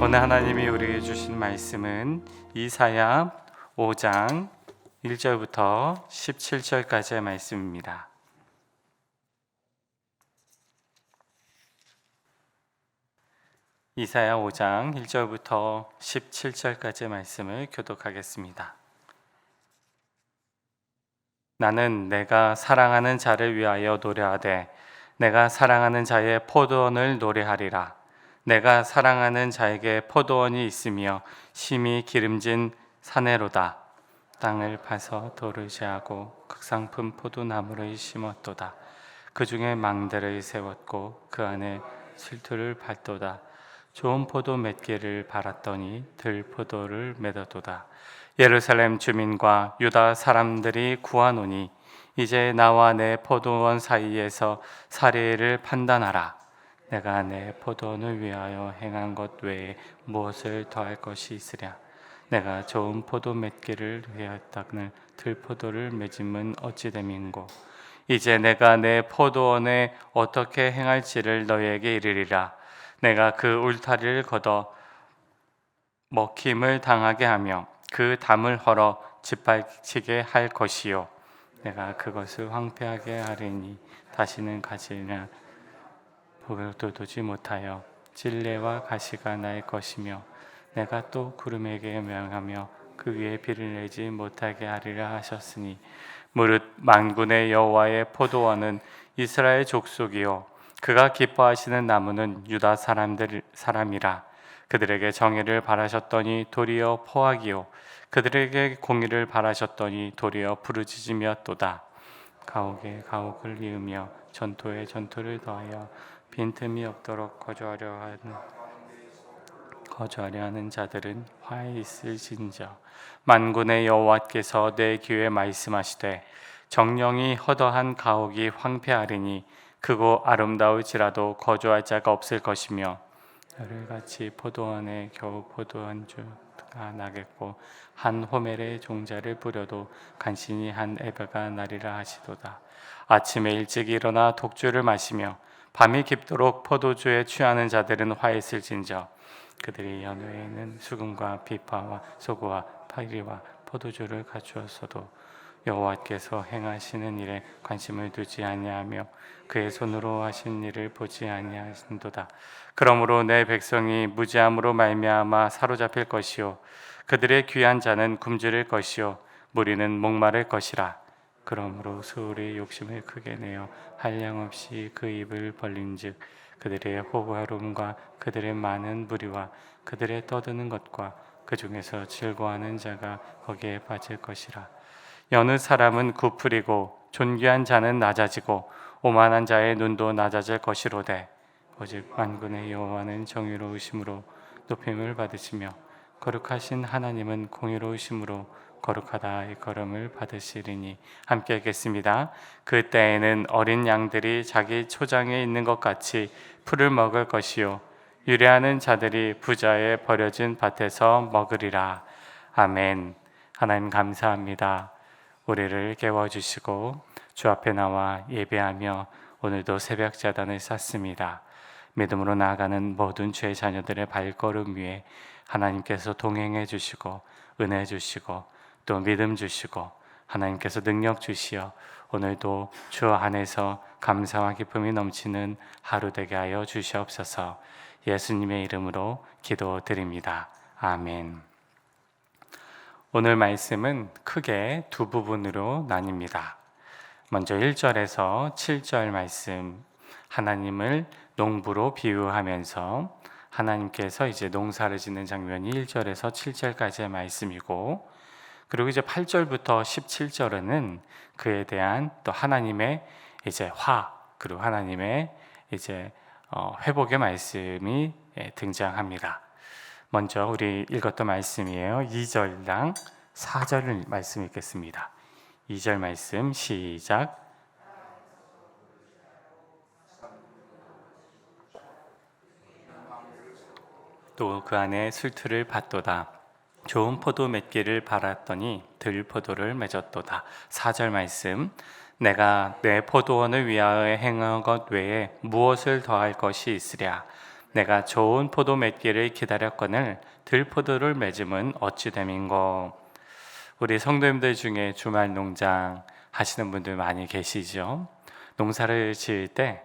오늘 하나님이 우리에게 주신 말씀은 이사야 5장 1절부터 17절까지의 말씀입니다. 이사야 5장 1절부터 17절까지의 말씀을 교독하겠습니다. 나는 내가 사랑하는 자를 위하여 노래하되 내가 사랑하는 자의 포도원을 노래하리라. 내가 사랑하는 자에게 포도원이 있으며 심히 기름진 사내로다. 땅을 파서 돌을 제하고 극상품 포도나무를 심었도다. 그 중에 망대를 세웠고 그 안에 실투를 밟도다. 좋은 포도 몇 개를 발았더니 들포도를 맺었도다. 예루살렘 주민과 유다 사람들이 구하노니 이제 나와 내 포도원 사이에서 사례를 판단하라. 내가 내 포도원을 위하여 행한 것 외에 무엇을 더할 것이 있으랴. 내가 좋은 포도 몇 개를 위하였다늘 들포도를 맺음은 어찌 됨인고. 이제 내가 내 포도원에 어떻게 행할지를 너희에게 이르리라. 내가 그 울타리를 걷어 먹힘을 당하게 하며 그 담을 헐어 짓밟히게 할 것이요. 내가 그것을 황폐하게 하리니 다시는 가지나 복을 두지 못하여 찔레와 가시가 날 것이며 내가 또 구름에게 명하며 그 위에 비를 내지 못하게 하리라 하셨으니 무릇 만군의 여호와의 포도원은 이스라엘 족속이요 그가 기뻐하시는 나무는 유다 사람이라. 그들에게 정의를 바라셨더니 도리어 포악이요 그들에게 공의를 바라셨더니 도리어 부르짖음이었도다. 가옥에 가옥을 이으며 전토에 전토를 더하여 빈틈이 없도록 거주하려 하는 자들은 화해 있을진저. 만군의 여호와께서 내 귀에 말씀하시되 정령이 허다한 가옥이 황폐하리니 크고 아름다울지라도 거주할 자가 없을 것이며 열흘같이 포도원에 겨우 포도원주가 나겠고 한 호멜의 종자를 뿌려도 간신히 한 에바가 나리라 하시도다. 아침에 일찍 일어나 독주를 마시며 밤이 깊도록 포도주에 취하는 자들은 화했을진저. 그들이 연회에는 수금과 비파와 소고와 파리와 포도주를 갖추었어도 여호와께서 행하시는 일에 관심을 두지 아니하며 그의 손으로 하신 일을 보지 아니하신도다. 그러므로 내 백성이 무지함으로 말미암아 사로잡힐 것이요 그들의 귀한 자는 굶주릴 것이요 무리는 목마를 것이라. 그러므로 수울이 욕심을 크게 내어 한량없이 그 입을 벌린즉 그들의 호화로움과 그들의 많은 무리와 그들의 떠드는 것과 그 중에서 즐거워하는 자가 거기에 빠질 것이라. 여느 사람은 굽으리고 존귀한 자는 낮아지고 오만한 자의 눈도 낮아질 것이로되 오직 만군의 여호와는 정의로우심으로 높임을 받으시며 거룩하신 하나님은 공의로우심으로 거룩하다 일컬음을 받으시리니. 함께 읽겠습니다. 그때에는 어린 양들이 자기 초장에 있는 것 같이 풀을 먹을 것이요 유래하는 자들이 부자의 버려진 밭에서 먹으리라. 아멘. 하나님 감사합니다. 우리를 깨워주시고 주 앞에 나와 예배하며 오늘도 새벽 자단을 쌓습니다. 믿음으로 나아가는 모든 주의 자녀들의 발걸음 위에 하나님께서 동행해 주시고 은혜 주시고 또 믿음 주시고 하나님께서 능력 주시어 오늘도 주 안에서 감사와 기쁨이 넘치는 하루 되게 하여 주시옵소서. 예수님의 이름으로 기도드립니다. 아멘. 오늘 말씀은 크게 두 부분으로 나뉩니다. 먼저 1절에서 7절 말씀, 하나님을 농부로 비유하면서 하나님께서 이제 농사를 짓는 장면이 1절에서 7절까지의 말씀이고, 그리고 이제 8절부터 17절에는 그에 대한 또 하나님의 이제 그리고 하나님의 이제 회복의 말씀이 등장합니다. 먼저 우리 읽었던 말씀이에요. 2절랑 4절 말씀 읽겠습니다. 2절 말씀 시작. 또 그 안에 술투를 받도다. 좋은 포도 몇 개를 발았더니 들포도를 맺었도다. 4절 말씀. 내가 내 포도원을 위하여 행한 것 외에 무엇을 더할 것이 있으랴. 내가 좋은 포도 맺기를 기다렸거늘 들포도를 맺음은 어찌 됨인고. 우리 성도님들 중에 주말 농장 하시는 분들 많이 계시죠. 농사를 지을 때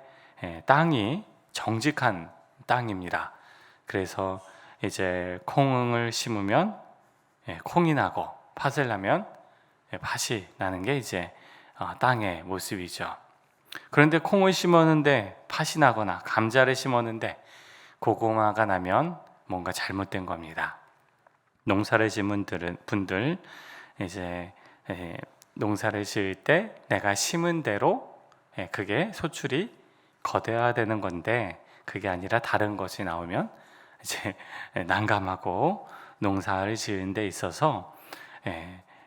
땅이 정직한 땅입니다. 그래서 이제 콩을 심으면 콩이 나고 팥을 나면 팥이 나는 게 이제 땅의 모습이죠. 그런데 콩을 심었는데 팥이 나거나 감자를 심었는데 고구마가 나면 뭔가 잘못된 겁니다. 농사를 지은 분들 이제 농사를 지을 때 내가 심은 대로 그게 소출이 거둬야 되는 건데 그게 아니라 다른 것이 나오면 이제 난감하고 농사를 지은 데 있어서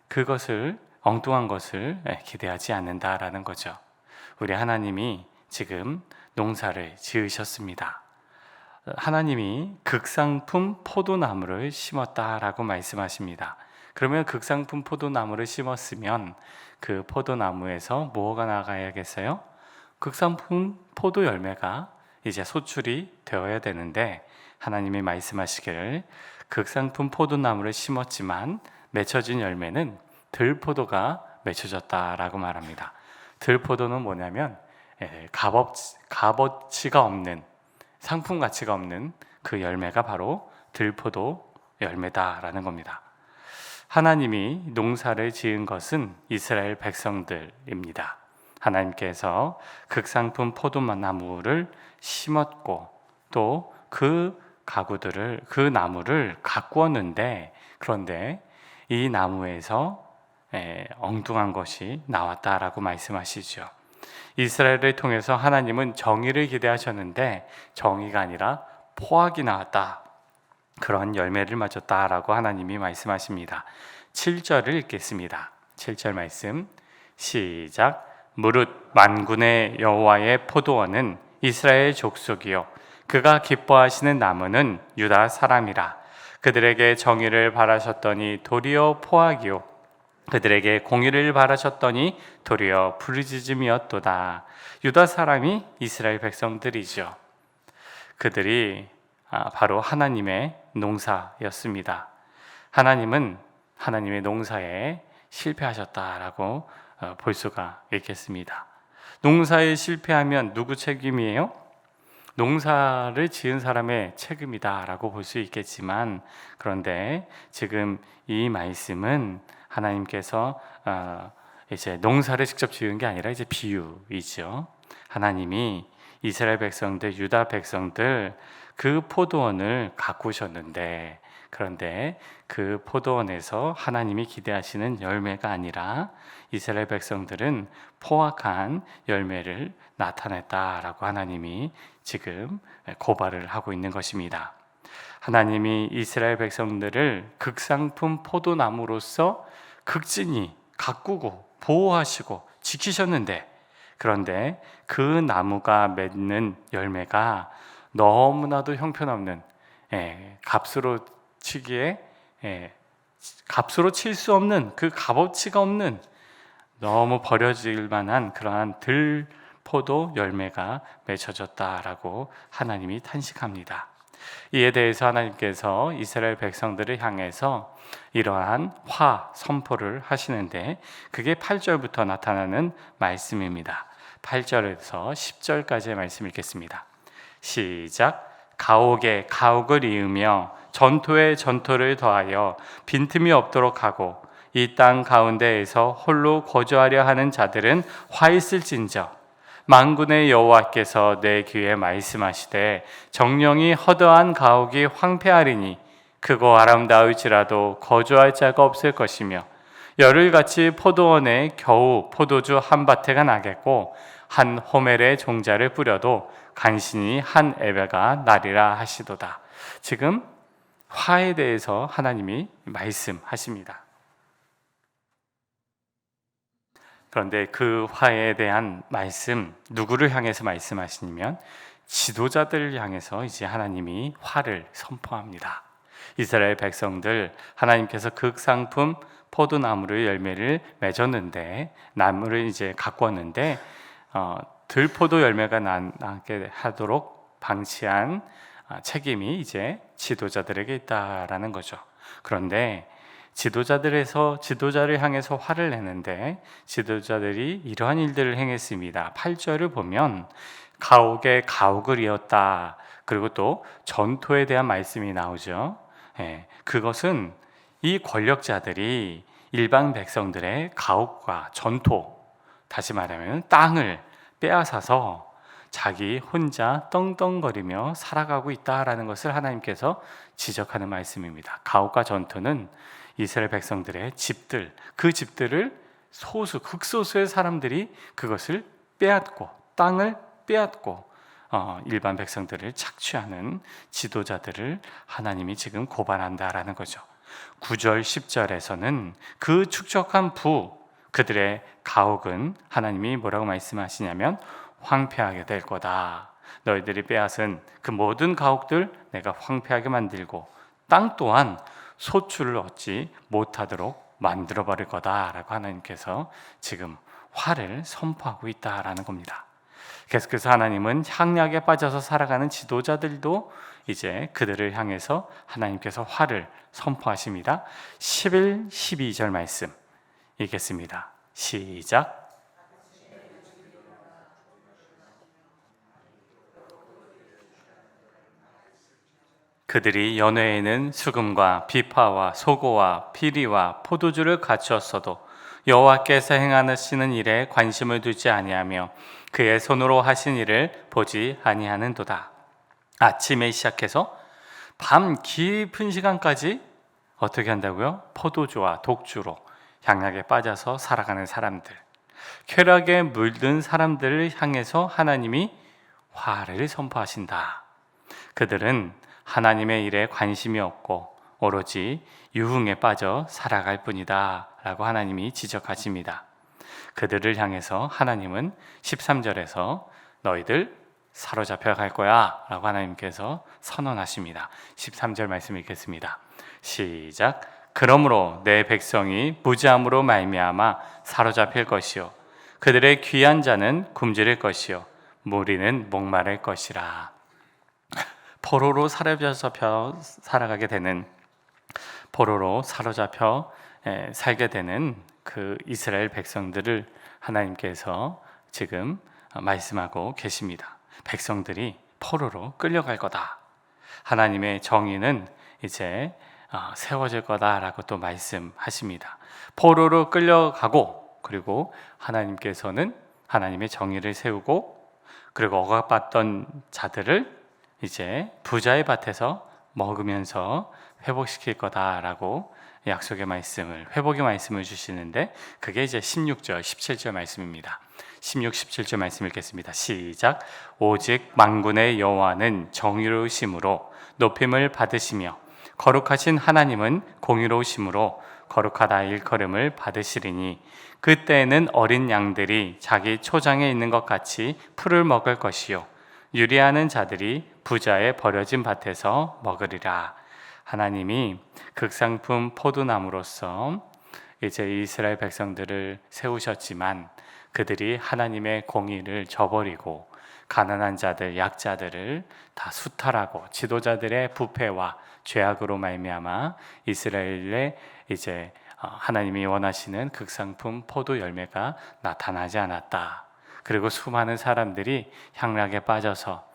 그것을 엉뚱한 것을 기대하지 않는다라는 거죠. 우리 하나님이 지금 농사를 지으셨습니다. 하나님이 극상품 포도나무를 심었다라고 말씀하십니다. 그러면 극상품 포도나무를 심었으면 그 포도나무에서 뭐가 나가야겠어요? 극상품 포도 열매가 이제 소출이 되어야 되는데 하나님이 말씀하시기를 극상품 포도나무를 심었지만 맺혀진 열매는 들포도가 맺혀졌다라고 말합니다. 들포도는 뭐냐면 값어치가 없는, 상품 가치가 없는 그 열매가 바로 들포도 열매다라는 겁니다. 하나님이 농사를 지은 것은 이스라엘 백성들입니다. 하나님께서 극상품 포도나무를 심었고 또 그 나무를 가꾸었는데, 그런데 이 나무에서 엉뚱한 것이 나왔다라고 말씀하시죠. 이스라엘을 통해서 하나님은 정의를 기대하셨는데 정의가 아니라 포악이 나왔다, 그런 열매를 맺었다라고 하나님이 말씀하십니다. 7절을 읽겠습니다. 7절 말씀 시작. 무릇 만군의 여호와의 포도원은 이스라엘 족속이요 그가 기뻐하시는 나무는 유다 사람이라. 그들에게 정의를 바라셨더니 도리어 포악이요 그들에게 공의를 바라셨더니 도리어 부르짖음이었도다. 유다 사람이 이스라엘 백성들이죠. 그들이 바로 하나님의 농사였습니다. 하나님은 하나님의 농사에 실패하셨다라고 볼 수가 있겠습니다. 농사에 실패하면 누구 책임이에요? 농사를 지은 사람의 책임이다라고 볼 수 있겠지만, 그런데 지금 이 말씀은 하나님께서 이제 농사를 직접 지은 게 아니라 이제 비유이죠. 하나님이 이스라엘 백성들, 유다 백성들 그 포도원을 가꾸셨는데, 그런데 그 포도원에서 하나님이 기대하시는 열매가 아니라 이스라엘 백성들은 포악한 열매를 나타냈다라고 하나님이 지금 고발을 하고 있는 것입니다. 하나님이 이스라엘 백성들을 극상품 포도나무로서 극진히 가꾸고 보호하시고 지키셨는데, 그런데 그 나무가 맺는 열매가 너무나도 형편없는 값으로 치기에 값으로 칠 수 없는, 그 값어치가 없는, 너무 버려질 만한 그러한 들포도 열매가 맺혀졌다라고 하나님이 탄식합니다. 이에 대해서 하나님께서 이스라엘 백성들을 향해서 이러한 화 선포를 하시는데, 그게 8절부터 나타나는 말씀입니다. 8절에서 10절까지의 말씀 읽겠습니다. 시작. 가옥에 가옥을 이으며 전토에 전토를 더하여 빈틈이 없도록 하고 이 땅 가운데에서 홀로 거주하려 하는 자들은 화 있을진저. 만군의 여호와께서 내 귀에 말씀하시되 정령이 허다한 가옥이 황폐하리니 크고 아름다울지라도 거주할 자가 없을 것이며 열흘같이 포도원에 겨우 포도주 한 바태가 나겠고 한 호멜의 종자를 뿌려도 간신히 한 에바가 나리라 하시도다. 지금 화에 대해서 하나님이 말씀하십니다. 그런데 그 화에 대한 말씀, 누구를 향해서 말씀하시냐면 지도자들을 향해서 이제 하나님이 화를 선포합니다. 이스라엘 백성들, 하나님께서 극상품 포도나무를 열매를 맺었는데, 나무를 이제 가꾸었는데 들포도 열매가 나게 하도록 방치한 책임이 이제 지도자들에게 있다라는 거죠. 그런데 지도자를 향해서 화를 내는데 지도자들이 이러한 일들을 행했습니다. 8절을 보면 가옥에 가옥을 이었다. 그리고 또 전토에 대한 말씀이 나오죠. 그것은 이 권력자들이 일반 백성들의 가옥과 전토, 다시 말하면 땅을 빼앗아서 자기 혼자 떵떵거리며 살아가고 있다라는 것을 하나님께서 지적하는 말씀입니다. 가옥과 전투는 이스라엘 백성들의 집들, 그 집들을 극소수의 사람들이 그것을 빼앗고 땅을 빼앗고 일반 백성들을 착취하는 지도자들을 하나님이 지금 고발한다라는 거죠. 9절 10절에서는 그 축적한 그들의 가옥은 하나님이 뭐라고 말씀하시냐면 황폐하게 될 거다. 너희들이 빼앗은 그 모든 가옥들 내가 황폐하게 만들고 땅 또한 소출을 얻지 못하도록 만들어버릴 거다라고 하나님께서 지금 화를 선포하고 있다라는 겁니다. 계속해서 하나님은 향락에 빠져서 살아가는 지도자들도 이제 그들을 향해서 하나님께서 화를 선포하십니다. 11, 12절 말씀 읽겠습니다. 시작. 그들이 연회에는 수금과 비파와 소고와 피리와 포도주를 갖추었어도 여호와께서 행하시는 일에 관심을 두지 아니하며 그의 손으로 하신 일을 보지 아니하는도다. 아침에 시작해서 밤 깊은 시간까지 어떻게 한다고요? 포도주와 독주로 향락에 빠져서 살아가는 사람들, 쾌락에 물든 사람들을 향해서 하나님이 화를 선포하신다. 그들은 하나님의 일에 관심이 없고 오로지 유흥에 빠져 살아갈 뿐이다 라고 하나님이 지적하십니다. 그들을 향해서 하나님은 13절에서 너희들 사로잡혀 갈 거야 라고 하나님께서 선언하십니다. 13절 말씀 읽겠습니다. 시작. 그러므로 내 백성이 무지함으로 말미암아 사로잡힐 것이요 그들의 귀한 자는 굶주릴 것이요 무리는 목마를 것이라. 포로로 사로잡혀 살아가게 되는, 포로로 사로잡혀 살게 되는 그 이스라엘 백성들을 하나님께서 지금 말씀하고 계십니다. 백성들이 포로로 끌려갈 거다. 하나님의 정의는 이제 세워질 거다라고 또 말씀하십니다. 포로로 끌려가고 그리고 하나님께서는 하나님의 정의를 세우고 그리고 억압받던 자들을 이제 부자의 밭에서 먹으면서 회복시킬 거다라고 약속의 말씀을, 회복의 말씀을 주시는데 그게 이제 16절, 17절 말씀입니다. 16, 17절 말씀 읽겠습니다. 시작. 오직 만군의 여호와는 정의로우심으로 높임을 받으시며 거룩하신 하나님은 공의로우심으로 거룩하다 일컬음을 받으시리니 그때에는 어린 양들이 자기 초장에 있는 것 같이 풀을 먹을 것이요 유리하는 자들이 부자의 버려진 밭에서 먹으리라. 하나님이 극상품 포도나무로서 이제 이스라엘 백성들을 세우셨지만 그들이 하나님의 공의를 저버리고 가난한 자들, 약자들을 다 수탈하고 지도자들의 부패와 죄악으로 말미암아 이스라엘에 이제 하나님이 원하시는 극상품 포도 열매가 나타나지 않았다. 그리고 수많은 사람들이 향락에 빠져서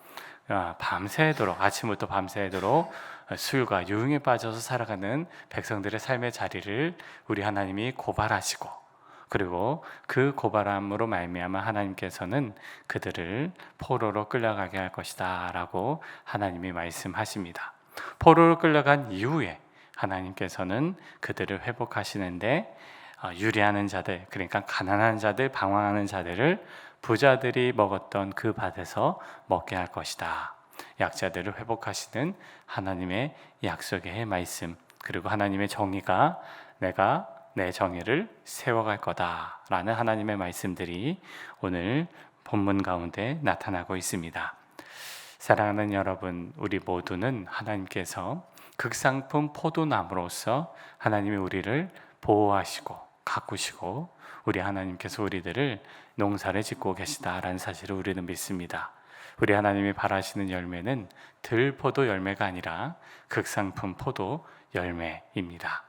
밤새도록, 아침부터 밤새도록 술과 유흥에 빠져서 살아가는 백성들의 삶의 자리를 우리 하나님이 고발하시고 그리고 그 고발함으로 말미암아 하나님께서는 그들을 포로로 끌려가게 할 것이다 라고 하나님이 말씀하십니다. 포로로 끌려간 이후에 하나님께서는 그들을 회복하시는데 유리하는 자들, 그러니까 가난한 자들, 방황하는 자들을 부자들이 먹었던 그 밭에서 먹게 할 것이다. 약자들을 회복하시는 하나님의 약속의 말씀, 그리고 하나님의 정의가 내가 내 정의를 세워갈 거다라는 하나님의 말씀들이 오늘 본문 가운데 나타나고 있습니다. 사랑하는 여러분, 우리 모두는 하나님께서 극상품 포도나무로서 하나님이 우리를 보호하시고 가꾸시고 우리 하나님께서 우리들을 농사를 짓고 계시다라는 사실을 우리는 믿습니다. 우리 하나님이 바라시는 열매는 들포도 열매가 아니라 극상품 포도 열매입니다.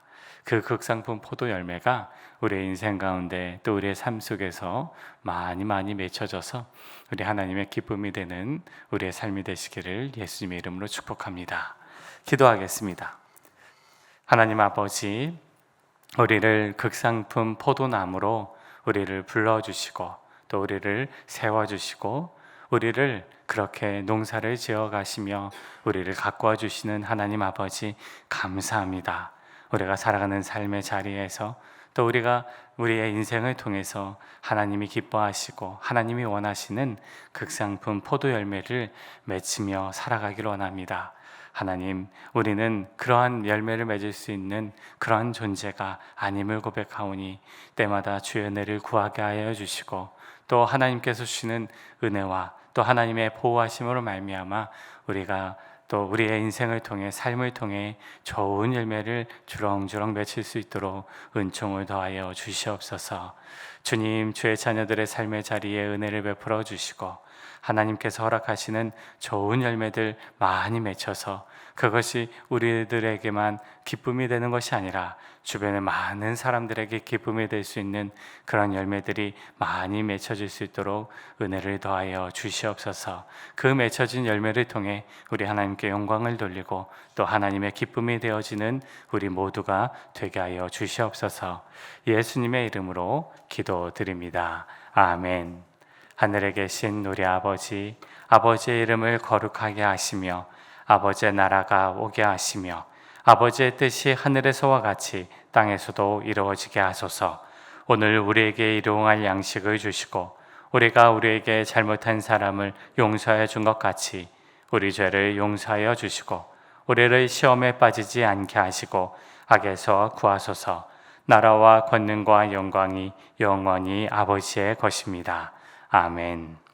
그 극상품 포도 열매가 우리의 인생 가운데 또 우리의 삶 속에서 많이 맺혀져서 우리 하나님의 기쁨이 되는 우리의 삶이 되시기를 예수님의 이름으로 축복합니다. 기도하겠습니다. 하나님 아버지, 우리를 극상품 포도나무로 우리를 불러주시고 또 우리를 세워주시고 우리를 그렇게 농사를 지어 가시며 우리를 가꾸어 주시는 하나님 아버지 감사합니다. 우리가 살아가는 삶의 자리에서 또 우리가 우리의 인생을 통해서 하나님이 기뻐하시고 하나님이 원하시는 극상품 포도 열매를 맺으며 살아가기를 원합니다. 하나님, 우리는 그러한 열매를 맺을 수 있는 그러한 존재가 아님을 고백하오니 때마다 주의 은혜를 구하게 하여 주시고 또 하나님께서 주시는 은혜와 또 하나님의 보호하심으로 말미암아 우리가 또 우리의 인생을 통해 삶을 통해 좋은 열매를 주렁주렁 맺힐 수 있도록 은총을 더하여 주시옵소서. 주님, 주의 자녀들의 삶의 자리에 은혜를 베풀어 주시고 하나님께서 허락하시는 좋은 열매들 많이 맺혀서 그것이 우리들에게만 기쁨이 되는 것이 아니라 주변의 많은 사람들에게 기쁨이 될 수 있는 그런 열매들이 많이 맺혀질 수 있도록 은혜를 더하여 주시옵소서. 그 맺혀진 열매를 통해 우리 하나님께 영광을 돌리고 또 하나님의 기쁨이 되어지는 우리 모두가 되게 하여 주시옵소서. 예수님의 이름으로 기도드립니다. 아멘. 하늘에 계신 우리 아버지, 아버지의 이름을 거룩하게 하시며 아버지의 나라가 오게 하시며 아버지의 뜻이 하늘에서와 같이 땅에서도 이루어지게 하소서. 오늘 우리에게 일용할 양식을 주시고 우리가 우리에게 잘못한 사람을 용서해 준 것 같이 우리 죄를 용서하여 주시고 우리를 시험에 빠지지 않게 하시고 악에서 구하소서. 나라와 권능과 영광이 영원히 아버지의 것입니다. 아멘.